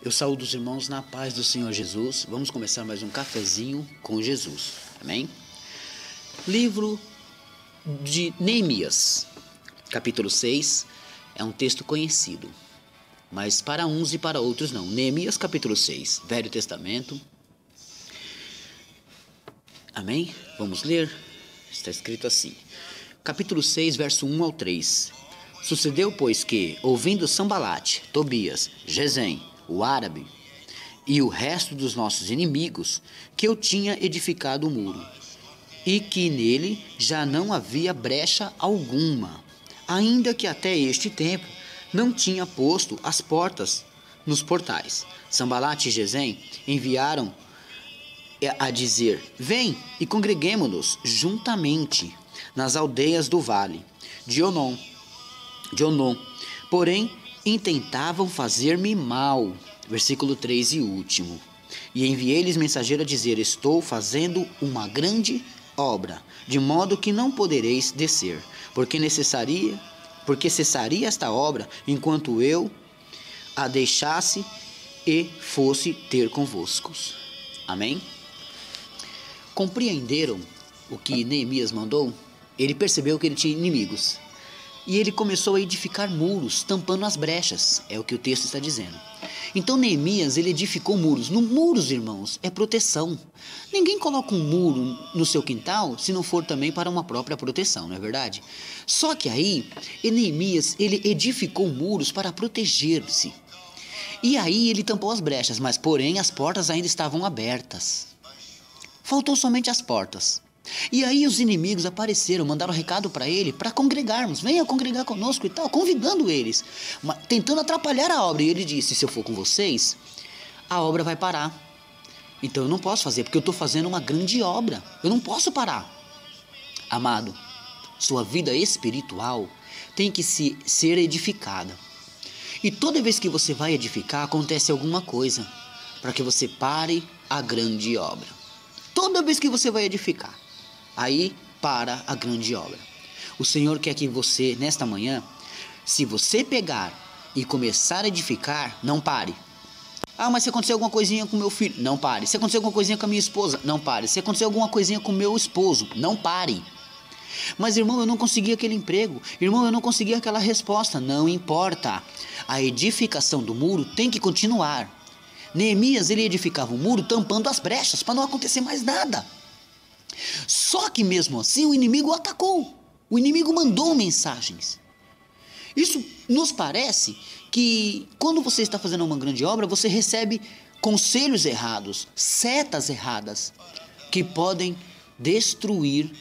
Eu saúdo os irmãos na paz do Senhor Jesus. Vamos começar mais um cafezinho com Jesus. Amém? Livro de Neemias, capítulo 6, é um texto conhecido, mas para uns e para outros não. Neemias, capítulo 6, Velho Testamento. Amém? Vamos ler? Está escrito assim. Capítulo 6, verso 1 ao 3. Sucedeu, pois, que, ouvindo Sambalate, Tobias, Gesem, o árabe, e o resto dos nossos inimigos, que eu tinha edificado o muro, e que nele já não havia brecha alguma, ainda que até este tempo não tinha posto as portas nos portais. Sambalate e Gesem enviaram a dizer: vem e congreguemo-nos juntamente nas aldeias do vale de Onom. Porém, intentavam fazer-me mal. Versículo 3 e último. E enviei-lhes mensageiro a dizer: estou fazendo uma grande obra, de modo que não podereis descer, porque cessaria esta obra enquanto eu a deixasse e fosse ter convosco. Amém? Compreenderam o que Neemias mandou? Ele percebeu que ele tinha inimigos. E ele começou a edificar muros, tampando as brechas. É o que o texto está dizendo. Então Neemias, ele edificou muros. No muros, irmãos, é proteção. Ninguém coloca um muro no seu quintal se não for também para uma própria proteção, não é verdade? Só que aí, Neemias, ele edificou muros para proteger-se. E aí ele tampou as brechas, mas porém as portas ainda estavam abertas. Faltou somente as portas. E aí os inimigos apareceram, mandaram recado para ele, para congregarmos, venha congregar conosco e tal, convidando eles, tentando atrapalhar a obra. E ele disse: se eu for com vocês, a obra vai parar. Então eu não posso fazer, porque eu estou fazendo uma grande obra, eu não posso parar. Amado, sua vida espiritual tem que ser edificada. E toda vez que você vai edificar, acontece alguma coisa, para que você pare a grande obra. Toda vez que você vai edificar, aí para a grande obra. O Senhor quer que você, nesta manhã, se você pegar e começar a edificar, não pare. Ah, mas se acontecer alguma coisinha com meu filho, não pare. Se acontecer alguma coisinha com a minha esposa, não pare. Se acontecer alguma coisinha com o meu esposo, não pare. Mas, irmão, eu não consegui aquele emprego. Irmão, eu não consegui aquela resposta. Não importa. A edificação do muro tem que continuar. Neemias, ele edificava o muro tampando as brechas para não acontecer mais nada. Só que mesmo assim o inimigo atacou. O inimigo mandou mensagens. Isso nos parece que quando você está fazendo uma grande obra, você recebe conselhos errados, setas erradas, que podem destruir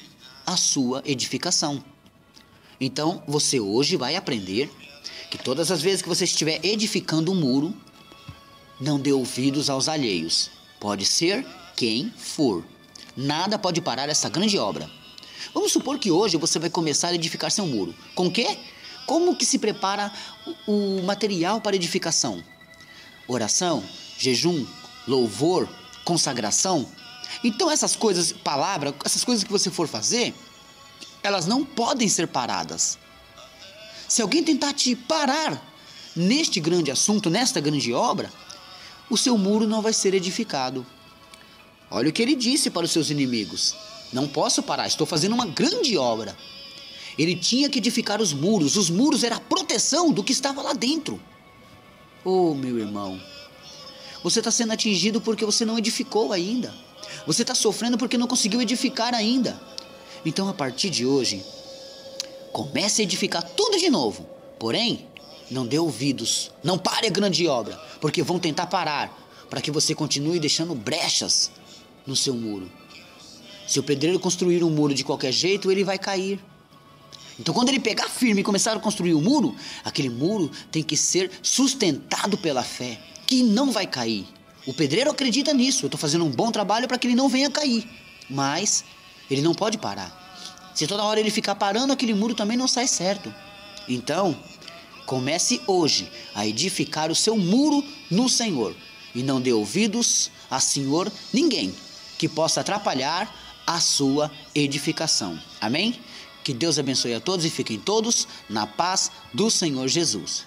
a sua edificação. Então você hoje vai aprender que todas as vezes que você estiver edificando um muro, não dê ouvidos aos alheios. Pode ser quem for. Nada pode parar essa grande obra. Vamos supor que hoje você vai começar a edificar seu muro. Com o quê? Como que se prepara o material para edificação? Oração, jejum, louvor, consagração. Então essas coisas, palavra, essas coisas que você for fazer, elas não podem ser paradas. Se alguém tentar te parar neste grande assunto, nesta grande obra, o seu muro não vai ser edificado. Olha o que ele disse para os seus inimigos: não posso parar, estou fazendo uma grande obra. Ele tinha que edificar os muros eram a proteção do que estava lá dentro. Oh, meu irmão, você está sendo atingido porque você não edificou ainda. Você está sofrendo porque não conseguiu edificar ainda. Então, a partir de hoje, comece a edificar tudo de novo. Porém, não dê ouvidos, não pare a grande obra, porque vão tentar parar, para que você continue deixando brechas no seu muro. Se o pedreiro construir um muro de qualquer jeito, ele vai cair. Então quando ele pegar firme e começar a construir o muro, aquele muro tem que ser sustentado pela fé, que não vai cair. O pedreiro acredita nisso: eu estou fazendo um bom trabalho para que ele não venha cair. Mas ele não pode parar. Se toda hora ele ficar parando, aquele muro também não sai certo. Então, comece hoje a edificar o seu muro no Senhor. E não dê ouvidos a Senhor ninguém que possa atrapalhar a sua edificação. Amém? Que Deus abençoe a todos e fiquem todos na paz do Senhor Jesus.